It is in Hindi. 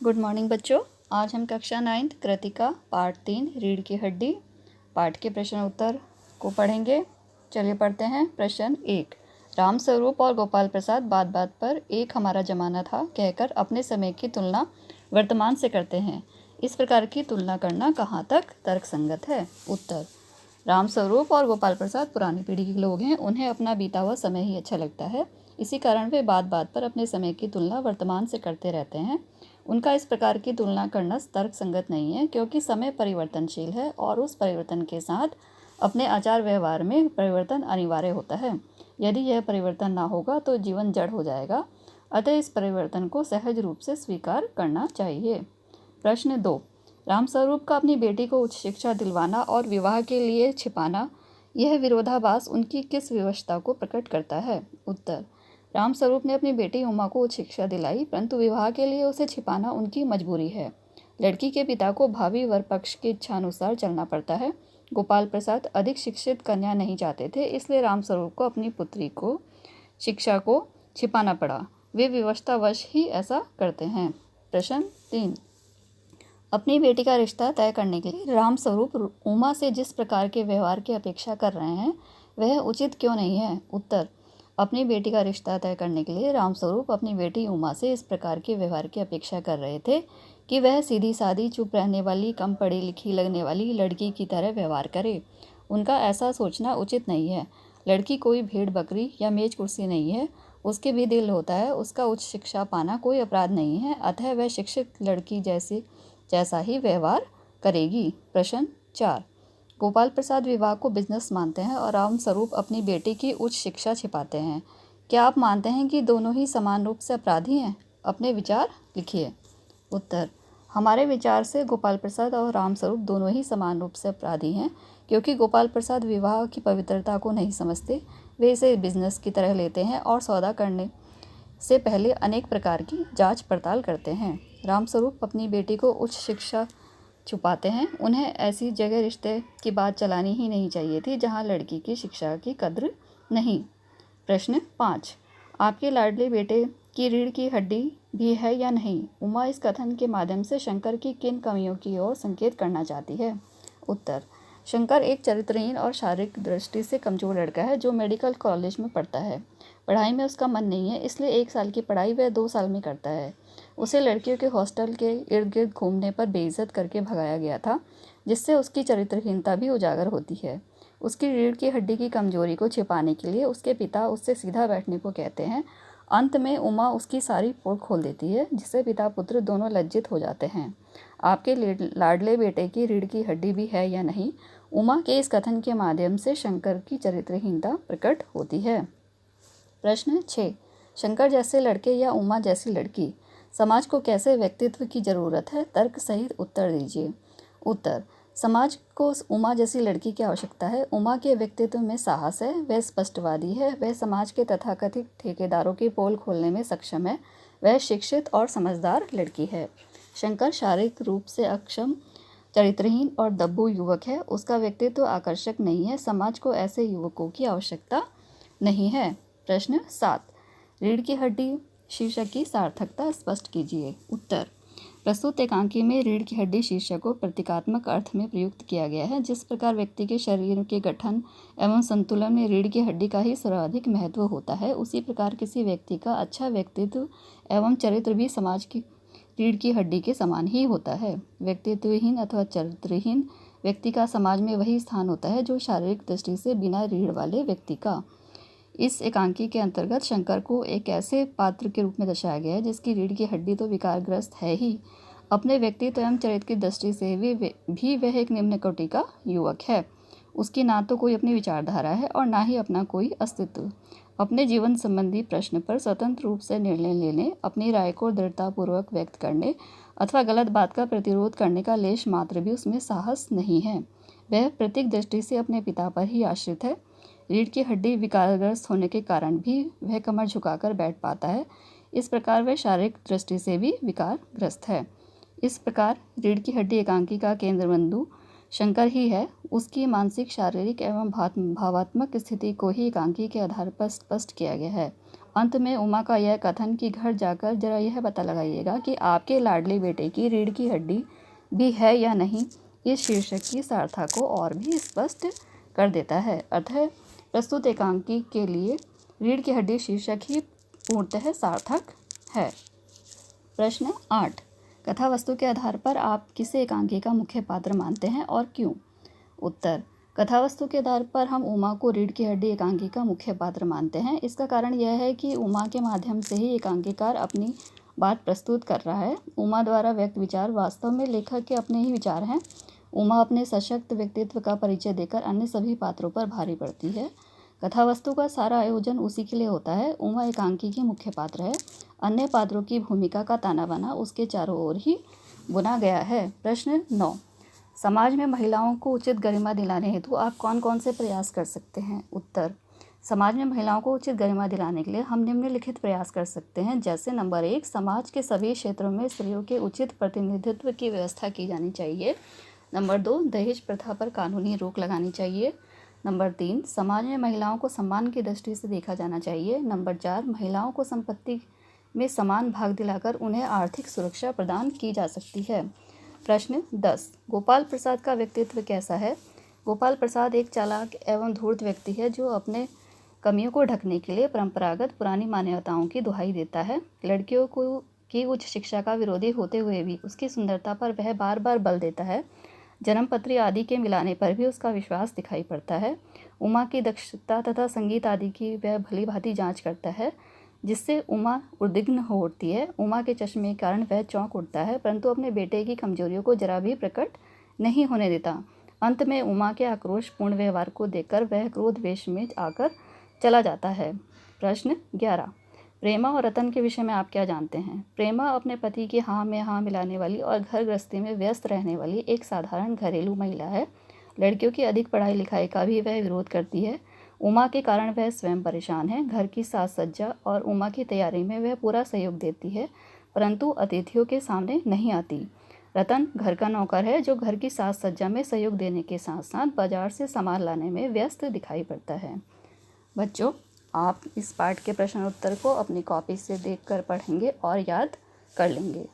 गुड मॉर्निंग बच्चों। आज हम कक्षा 9th कृतिका पार्ट 3 रीढ़ की हड्डी पाठ के प्रश्न उत्तर को पढ़ेंगे। चलिए पढ़ते हैं। प्रश्न 1। राम स्वरूप और गोपाल प्रसाद बात बात पर एक हमारा जमाना था कहकर अपने समय की तुलना वर्तमान से करते हैं। इस प्रकार की तुलना करना कहाँ तक तर्कसंगत है? उत्तर। राम स्वरूप और गोपाल प्रसाद पुरानी पीढ़ी के लोग हैं। उन्हें अपना बीता हुआ समय ही अच्छा लगता है। इसी कारण वे बात बात पर अपने समय की तुलना वर्तमान से करते रहते हैं। उनका इस प्रकार की तुलना करना तर्कसंगत नहीं है, क्योंकि समय परिवर्तनशील है और उस परिवर्तन के साथ अपने आचार व्यवहार में परिवर्तन अनिवार्य होता है। यदि यह परिवर्तन ना होगा तो जीवन जड़ हो जाएगा। अतः इस परिवर्तन को सहज रूप से स्वीकार करना चाहिए। प्रश्न 2। रामस्वरूप का अपनी बेटी को उच्च शिक्षा दिलवाना और विवाह के लिए छिपाना, यह विरोधाभास उनकी किस विवशता को प्रकट करता है? उत्तर। रामस्वरूप ने अपनी बेटी उमा को उच्च शिक्षा दिलाई, परंतु विवाह के लिए उसे छिपाना उनकी मजबूरी है। लड़की के पिता को भावी वर पक्ष की इच्छानुसार चलना पड़ता है। गोपाल प्रसाद अधिक शिक्षित कन्या नहीं चाहते थे, इसलिए रामस्वरूप को अपनी पुत्री को शिक्षा को छिपाना पड़ा। वे विवशतावश ही ऐसा करते हैं। प्रश्न 3। अपनी बेटी का रिश्ता तय करने के लिए रामस्वरूप उमा से जिस प्रकार के व्यवहार की अपेक्षा कर रहे हैं वह उचित क्यों नहीं है? उत्तर। अपनी बेटी का रिश्ता तय करने के लिए रामस्वरूप अपनी बेटी उमा से इस प्रकार के व्यवहार की अपेक्षा कर रहे थे कि वह सीधी सादी, चुप रहने वाली, कम पढ़ी लिखी लगने वाली लड़की की तरह व्यवहार करे। उनका ऐसा सोचना उचित नहीं है। लड़की कोई भेड़ बकरी या मेज कुर्सी नहीं है। उसके भी दिल होता है। उसका उच्च शिक्षा पाना कोई अपराध नहीं है। अतः वह शिक्षित लड़की जैसा ही व्यवहार करेगी। प्रश्न 4। गोपाल प्रसाद विवाह को बिजनेस मानते हैं और रामस्वरूप अपनी बेटी की उच्च शिक्षा छिपाते हैं। क्या आप मानते हैं कि दोनों ही समान रूप से अपराधी हैं? अपने विचार लिखिए। उत्तर। हमारे विचार से गोपाल प्रसाद और रामस्वरूप दोनों ही समान रूप से अपराधी हैं, क्योंकि गोपाल प्रसाद विवाह की पवित्रता को नहीं समझते। वे इसे बिजनेस की तरह लेते हैं और सौदा करने से पहले अनेक प्रकार की जांच पड़ताल करते हैं। रामस्वरूप अपनी बेटी को उच्च शिक्षा छुपाते हैं। उन्हें ऐसी जगह रिश्ते की बात चलानी ही नहीं चाहिए थी जहां लड़की की शिक्षा की कद्र नहीं। प्रश्न 5। आपके लाडले बेटे की रीढ़ की हड्डी भी है या नहीं? उमा इस कथन के माध्यम से शंकर की किन कमियों की ओर संकेत करना चाहती है? उत्तर। शंकर एक चरित्रहीन और शारीरिक दृष्टि से कमजोर लड़का है जो मेडिकल कॉलेज में पढ़ता है। पढ़ाई में उसका मन नहीं है, इसलिए 1 साल की पढ़ाई वह 2 साल में करता है। उसे लड़कियों के हॉस्टल के इर्द गिर्द घूमने पर बेइज्जत करके भगाया गया था, जिससे उसकी चरित्रहीनता भी उजागर होती है। उसकी रीढ़ की हड्डी की कमजोरी को छिपाने के लिए उसके पिता उससे सीधा बैठने को कहते हैं। अंत में उमा उसकी सारी पोल खोल देती है, जिससे पिता पुत्र दोनों लज्जित हो जाते हैं। आपके लाडले बेटे की रीढ़ की हड्डी भी है या नहीं? उमा के इस कथन के माध्यम से शंकर की चरित्रहीनता प्रकट होती है। प्रश्न 6। शंकर जैसे लड़के या उमा जैसी लड़की, समाज को कैसे व्यक्तित्व की जरूरत है? तर्क सहित उत्तर दीजिए। उत्तर। समाज को उमा जैसी लड़की की आवश्यकता है। उमा के व्यक्तित्व में साहस है, वह स्पष्टवादी है, वह समाज के तथाकथित ठेकेदारों की पोल खोलने में सक्षम है, वह शिक्षित और समझदार लड़की है। शंकर शारीरिक रूप से अक्षम, चरित्रहीन और दब्बू युवक है। उसका व्यक्तित्व आकर्षक नहीं है। समाज को ऐसे युवकों की आवश्यकता नहीं है। प्रश्न 7। रीढ़ की हड्डी शीर्षक की सार्थकता स्पष्ट कीजिए। उत्तर। प्रस्तुत एकांकी में रीढ़ की हड्डी शीर्षक को प्रतीकात्मक अर्थ में प्रयुक्त किया गया है। जिस प्रकार व्यक्ति के शरीर के गठन एवं संतुलन में रीढ़ की हड्डी का ही सर्वाधिक महत्व होता है, उसी प्रकार किसी व्यक्ति का अच्छा व्यक्तित्व एवं चरित्र भी समाज की रीढ़ की हड्डी के समान ही होता है। व्यक्तित्वहीन अथवा चरित्रहीन व्यक्ति का समाज में वही स्थान होता है जो शारीरिक दृष्टि से बिना रीढ़ वाले व्यक्ति का। इस एकांकी के अंतर्गत शंकर को एक ऐसे पात्र के रूप में दर्शाया गया है जिसकी रीढ़ की हड्डी तो विकारग्रस्त है ही, अपने व्यक्तित्व एवं चरित्र की दृष्टि से भी वह एक निम्न कोटि का युवक है। उसकी ना तो कोई अपनी विचारधारा है और ना ही अपना कोई अस्तित्व। अपने जीवन संबंधी प्रश्न पर स्वतंत्र रूप से निर्णय लेने, अपनी राय को दृढ़तापूर्वक व्यक्त करने अथवा गलत बात का प्रतिरोध करने का लेश मात्र भी उसमें साहस नहीं है। वह प्रतीक दृष्टि से अपने पिता पर ही आश्रित है। रीढ़ की हड्डी विकारग्रस्त होने के कारण भी वह कमर झुकाकर बैठ पाता है। इस प्रकार वह शारीरिक दृष्टि से भी विकारग्रस्त है। इस प्रकार रीढ़ की हड्डी एकांकी का केंद्र बिंदु शंकर ही है। उसकी मानसिक, शारीरिक एवं भावात्मक स्थिति को ही एकांकी के आधार पर स्पष्ट किया गया है अंत में उमा का यह कथन कि घर जाकर जरा यह पता लगाइएगा कि आपके लाडले बेटे की रीढ़ की हड्डी भी है या नहीं, इस शीर्षक की सार्थता को और भी स्पष्ट कर देता है। अतः प्रस्तुत एकांकी के लिए रीढ़ की हड्डी शीर्षक ही पूर्णतः सार्थक है। प्रश्न 8, कथा वस्तु के आधार पर आप किसे एकांकी का मुख्य पात्र मानते हैं और क्यों? उत्तर, कथा वस्तु के आधार पर हम उमा को रीढ़ की हड्डी एकांकी का मुख्य पात्र मानते हैं। इसका कारण यह है कि उमा के माध्यम से ही एकांकीकार अपनी बात प्रस्तुत कर रहा है। उमा द्वारा व्यक्त विचार वास्तव में लेखक के अपने ही विचार हैं। उमा अपने सशक्त व्यक्तित्व का परिचय देकर अन्य सभी पात्रों पर भारी पड़ती है। कथा वस्तु का सारा आयोजन उसी के लिए होता है। उमा एकांकी की मुख्य पात्र है। अन्य पात्रों की भूमिका का ताना बाना उसके चारों ओर ही बुना गया है। प्रश्न 9, समाज में महिलाओं को उचित गरिमा दिलाने हेतु आप कौन कौन से प्रयास कर सकते हैं? उत्तर, समाज में महिलाओं को उचित गरिमा दिलाने के लिए हम निम्नलिखित प्रयास कर सकते हैं। जैसे नंबर 1, समाज के सभी क्षेत्रों में स्त्रियों के उचित प्रतिनिधित्व की व्यवस्था की जानी चाहिए। नंबर 2, दहेज प्रथा पर कानूनी रोक लगानी चाहिए। नंबर 3, समाज में महिलाओं को सम्मान की दृष्टि से देखा जाना चाहिए। नंबर 4, महिलाओं को संपत्ति में समान भाग दिलाकर उन्हें आर्थिक सुरक्षा प्रदान की जा सकती है। प्रश्न 10, गोपाल प्रसाद का व्यक्तित्व कैसा है? गोपाल प्रसाद एक चालाक एवं धूर्त व्यक्ति है जो अपने कमियों को ढकने के लिए परंपरागत पुरानी मान्यताओं की दुहाई देता है। लड़कियों की उच्च शिक्षा का विरोधी होते हुए भी उसकी सुंदरता पर वह बार बार बल देता है। जन्मपत्री आदि के मिलाने पर भी उसका विश्वास दिखाई पड़ता है। उमा की दक्षता तथा संगीत आदि की वह भली भांति जांच करता है, जिससे उमा उद्विग्न हो उठती है। उमा के चश्मे के कारण वह चौंक उठता है, परंतु अपने बेटे की कमजोरियों को जरा भी प्रकट नहीं होने देता। अंत में उमा के आक्रोशपूर्ण व्यवहार को देखकर वह क्रोध वेश में आकर चला जाता है। प्रश्न 11, प्रेमा और रतन के विषय में आप क्या जानते हैं? प्रेमा अपने पति की हाँ में हाँ मिलाने वाली और घर गृहस्थी में व्यस्त रहने वाली एक साधारण घरेलू महिला है। लड़कियों की अधिक पढ़ाई लिखाई का भी वह विरोध करती है। उमा के कारण वह स्वयं परेशान है। घर की साज सज्जा और उमा की तैयारी में वह पूरा सहयोग देती है, परंतु अतिथियों के सामने नहीं आती। रतन घर का नौकर है जो घर की साज सज्जा में सहयोग देने के साथ साथ बाजार से सामान लाने में व्यस्त दिखाई पड़ता है। बच्चों, आप इस पाठ के प्रश्न उत्तर को अपनी कॉपी से देखकर पढ़ेंगे और याद कर लेंगे।